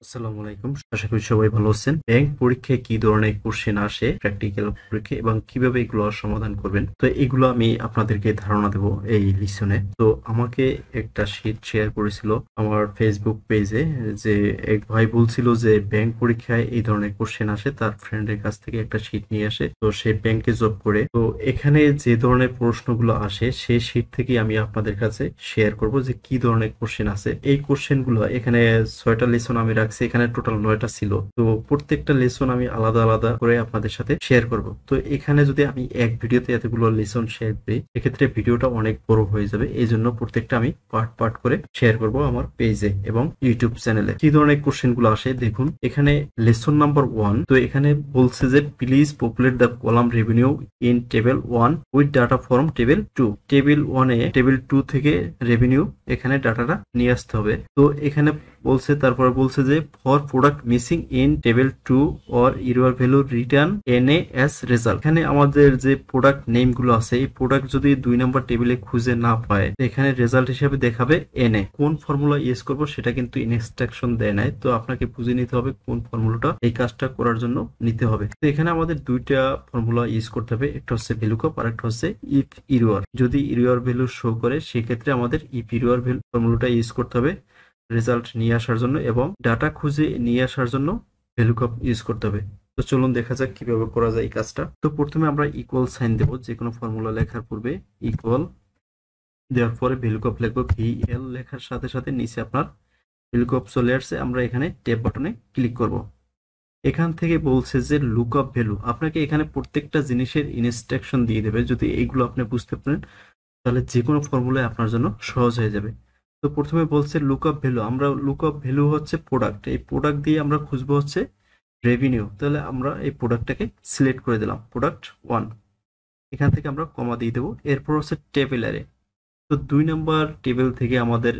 আসসালামু আলাইকুম। আশা করি সবাই ভালো আছেন। ব্যাংক পরীক্ষায় কি ধরনের কোশ্চেন আসে, প্র্যাকটিক্যাল পরীক্ষা এবং কিভাবে এগুলো সমাধান করবেন, তো এগুলো আমি আপনাদেরকে ধারণা দেব এই লিসনে। তো আমাকে একটা শীট শেয়ার করেছিল আমার ফেসবুক পেজে, যে এক ভাই বলছিল যে ব্যাংক পরীক্ষায় এই ধরনের কোশ্চেন আসে, তার ফ্রেন্ডের কাছ থেকে একটা শীট নিয়ে আসে, তো সে ব্যাংকে জব করে। তো এখানে যে ধরনের প্রশ্নগুলো আসে সেই শীট থেকে আমি আপনাদের কাছে শেয়ার করব যে কি ধরনের কোশ্চেন আছে। এই কোশ্চেনগুলো এখানে 6টা লেসন আমি রাখছি, এখানে টোটাল 9টা ছিল। তো প্রত্যেকটা লেসন আমি আলাদা আলাদা করে আপনাদের সাথে শেয়ার করব। তো এখানে যদি আমি এক ভিডিওতে এতগুলো লেসন শেয়ার করি, এক্ষেত্রে ভিডিওটা অনেক বড় হয়ে যাবে। এই জন্য প্রত্যেকটা আমি পার্ট পার্ট করে শেয়ার করব আমার পেজে এবং ইউটিউব চ্যানেলে। কি ধরনের কোশ্চেন গুলো আসে দেখুন। এখানে লেসন নাম্বার 1, তো এখানে বলছে যে please populate the column revenue in table 1 with data from table 2। Table 1 A table 2 থেকে রেভিনিউ এখানে ডাটাটা নিয়ে আসতে হবে। তো এখানে বলছে, তারপরে বলছে যে for product missing in table 2 or your value return NA as result. এখানে আমাদের যে প্রোডাক্ট নেম গুলো আছে, এই প্রোডাক্ট যদি 2 নম্বর টেবিলে খুঁজে না পায়, এখানে রেজাল্ট হিসেবে দেখাবে এনএ। কোন ফর্মুলা ইউজ করব সেটা কিন্তু ইনস্ট্রাকশন দেয় নাই, তো আপনাকে বুঝে নিতে হবে কোন ফর্মুলাটা এই কাজটা করার জন্য নিতে হবে। তো এখানে আমাদের দুইটা ফর্মুলা ইউজ করতে হবে, একটা হচ্ছে ভ্যালুকপ আর একটা হচ্ছে ইফ ইরোয়ার। যদি ইরোয়ার ভ্যালু শো করে সেক্ষেত্রে আমাদের ইফ ইরোয়ার ফর্মুলাটা ইউজ করতে হবে রেজাল্ট নিয়ে আসার জন্য, এবং ডাটা খুঁজে নিয়ে আসার জন্য ভ্যালুকপ ইউজ করতে হবে। তো চলুন দেখা যাক কিভাবে করা যায় এই কাজটা। তো প্রথমে আমরা ইকুয়াল সাইন দেব, যে কোনো ফর্মুলা লেখার পূর্বে ইকুয়াল দেওয়ার পরে ভ্যালুকপ লিখবো। ভিএল লেখার সাথে সাথে নিচে আপনার ভ্যালুকপ চলে আসছে, আমরা এখানে ট্যাব বাটনে ক্লিক করব। এখান থেকে বলছে যে লুকআপ ভ্যালু, আপনাকে এখানে প্রত্যেকটা জিনিসের ইনস্ট্রাকশন দিয়ে দেবে। যদি এইগুলো আপনি বুঝতে পারেন তাহলে যে কোনো ফর্মুলায় আপনার জন্য সহজ হয়ে যাবে। তো প্রথমে বলছে লুকআপ ভ্যালু, আমরা লুকআপ ভ্যালু হচ্ছে প্রোডাক্ট, এই প্রোডাক্ট দিয়ে আমরা খুঁজবো হচ্ছে রেভিনিউ। তাহলে আমরা এই প্রোডাক্টটাকে সিলেক্ট করে দিলাম, প্রোডাক্ট 1। এখান থেকে আমরা কমা দিয়ে দেবো। এরপর হচ্ছে টেবিল অ্যারে, তো 2 নম্বর টেবিল থেকে আমাদের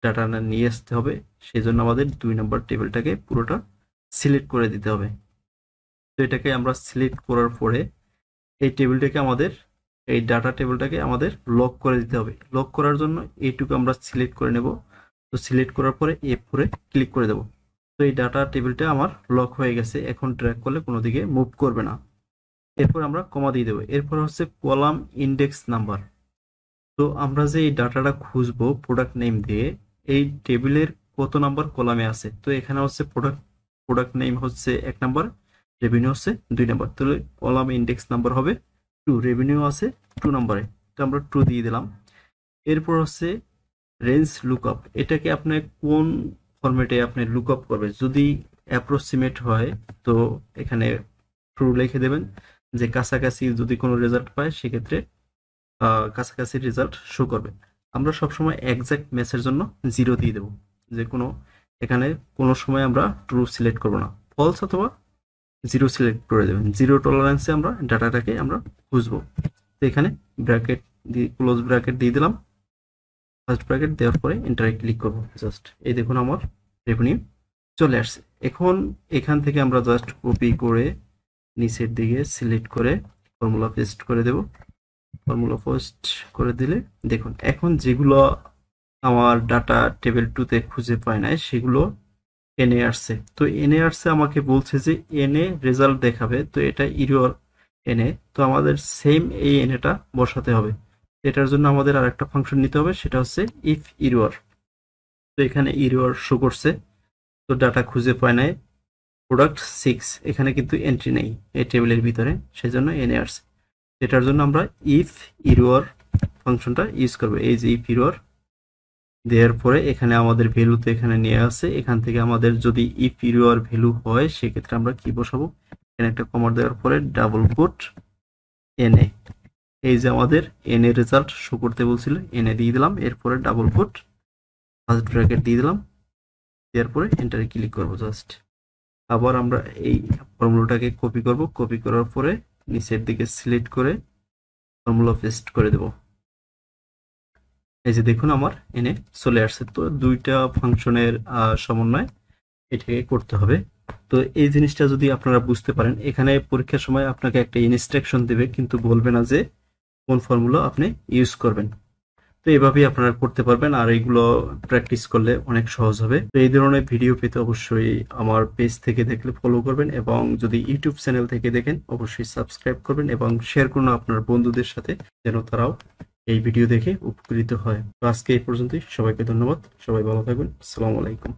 ডাটা নিয়ে আসতে হবে, সেই জন্য আমাদের 2 নম্বর টেবিলটাকে পুরোটা সিলেক্ট করে দিতে হবে। তো এটাকে আমরা সিলেক্ট করার পরে এই টেবিলটাকে আমাদের, এই ডাটা টেবিলটাকে আমাদের লক করে দিতে হবে। লক করার জন্য এইটুকু আমরা সিলেক্ট করে নেব। তো সিলেক্ট করার পরে F4 ক্লিক করে দেব। তো এই ডাটা টেবিলটা আমার লক হয়ে গেছে, এখন ড্র্যাগ করলে কোনো দিকে মুভ করবে না। এরপর আমরা কমা দিয়ে দেবো। এরপর হচ্ছে কলাম ইন্ডেক্স নাম্বার। তো আমরা যে এই ডাটাটা খুঁজবো প্রোডাক্ট নেম দিয়ে, এই টেবিলের কত নাম্বার কলামে আছে। তো এখানে হচ্ছে প্রোডাক্ট নেম হচ্ছে 1 নাম্বার, রেভিনিউ হচ্ছে 2 নাম্বার, তাহলে কলাম ইন্ডেক্স নাম্বার হবে 2, রেভিনিউ আছে 2 নাম্বারে, তো আমরা 2 দিয়ে দিলাম। এরপর হচ্ছে রেঞ্জ লুকআপ, এটাকে আপনি কোন ফরম্যাটে আপনি লুকআপ করবেন। যদি অ্যাপ্রক্সিমেট হয় তো এখানে ট্রু লিখে দেবেন, যে কাছাকাছি যদি কোনো রেজাল্ট পায় সেক্ষেত্রে কাছাকাছি রেজাল্ট শো করবে। আমরা সবসময় এক্সাক্ট ম্যাচের জন্য 0 দিয়ে দেবো, যে কোনো এখানে কোনো সময় আমরা ট্রু সিলেক্ট করবো না, ফলস অথবা 0 সিলেক্ট করে দেবেন। 0 টলারেন্সে আমরা ডাটাটাকে আমরা খুঁজবো। তো এখানে ব্র্যাকেট দিয়ে ক্লোজ ব্র্যাকেট দিয়ে দিলাম, ফার্স্ট ব্র্যাকেট দেওয়ার পরে এন্টারে ক্লিক করবো। জাস্ট এই দেখুন আমার রেভিনিউ চলে আসছে। এখন এখান থেকে আমরা জাস্ট কপি করে নিচের দিকে সিলেক্ট করে ফর্মুলা পেস্ট করে দেব। ফর্মুলা পোস্ট করে দিলে দেখুন এখন যেগুলো আমার ডাটা টেবিল 2 তে খুঁজে পায় নাই সেগুলো এনে আসছে। তো এনে আসছে, আমাকে বলছে যে এনে রেজাল্ট দেখাবে, তো এটা ইরর এনে, তো আমাদের সেম এই এনেটা বসাতে হবে। এটার জন্য আমাদের আরেকটা ফাংশন নিতে হবে, সেটা হচ্ছে ইফ ইরর। তো এখানে ইরর শো করছে, তো ডাটা খুঁজে পায় নাই প্রোডাক্ট 6, এখানে কিন্তু এন্ট্রি নেই এই টেবিলের ভিতরে, সেজন্য এনে আসছে। এটার জন্য আমরা ইফ ইরর ফাংশনটা ইউজ করবো। এই যে ইফ ইরর দেওয়ার পরে এখানে আমাদের ভ্যালু তো এখানে নিয়ে আসে, এখান থেকে আমাদের যদি ইফ ইরর ভ্যালু হয় সেক্ষেত্রে আমরা কি বসাবো, এখানে একটা কমা দেওয়ার পরে ডাবল কোট এনএ। এই যে আমাদের এনএ রেজাল্ট শো করতে বলছিল, এনএ দিয়ে দিলাম, এরপরে ডাবল কোট ফার্স্ট ব্র্যাকেট দিয়ে দিলাম, দেওয়ার পরে এন্টারে ক্লিক করব। জাস্ট আবার আমরা এই ফর্মুলাটাকে কপি করব, কপি করার পরে নিচের দিকে সিলেক্ট করে ফর্মুলা পেস্ট করে দেব। এই যে দেখুন আমার এনে চলে আসছে। তো দুইটা ফাংশনের সমন্বয় এটাকে করতে হবে। তো এই জিনিসটা যদি আপনারা বুঝতে পারেন, এখানে পরীক্ষার সময় আপনাকে একটা ইনস্ট্রাকশন দেবে কিন্তু বলবে না যে কোন ফর্মুলা আপনি ইউজ করবেন। তো এভাবেই আপনারা করতে পারবেন, আর এগুলো প্র্যাকটিস করলে অনেক সহজ হবে। তো এই ধরনের ভিডিও পেতে অবশ্যই আমার পেজ থেকে দেখলে ফলো করবেন, এবং যদি ইউটিউব চ্যানেল থেকে দেখেন অবশ্যই সাবস্ক্রাইব করবেন এবং শেয়ার করুন আপনার বন্ধুদের সাথে, যেন তারাও এই ভিডিও দেখে উপকৃত হয়। তো আজকে এই পর্যন্তই, সবাইকে ধন্যবাদ, সবাই ভালো থাকবেন, আসসালামু আলাইকুম।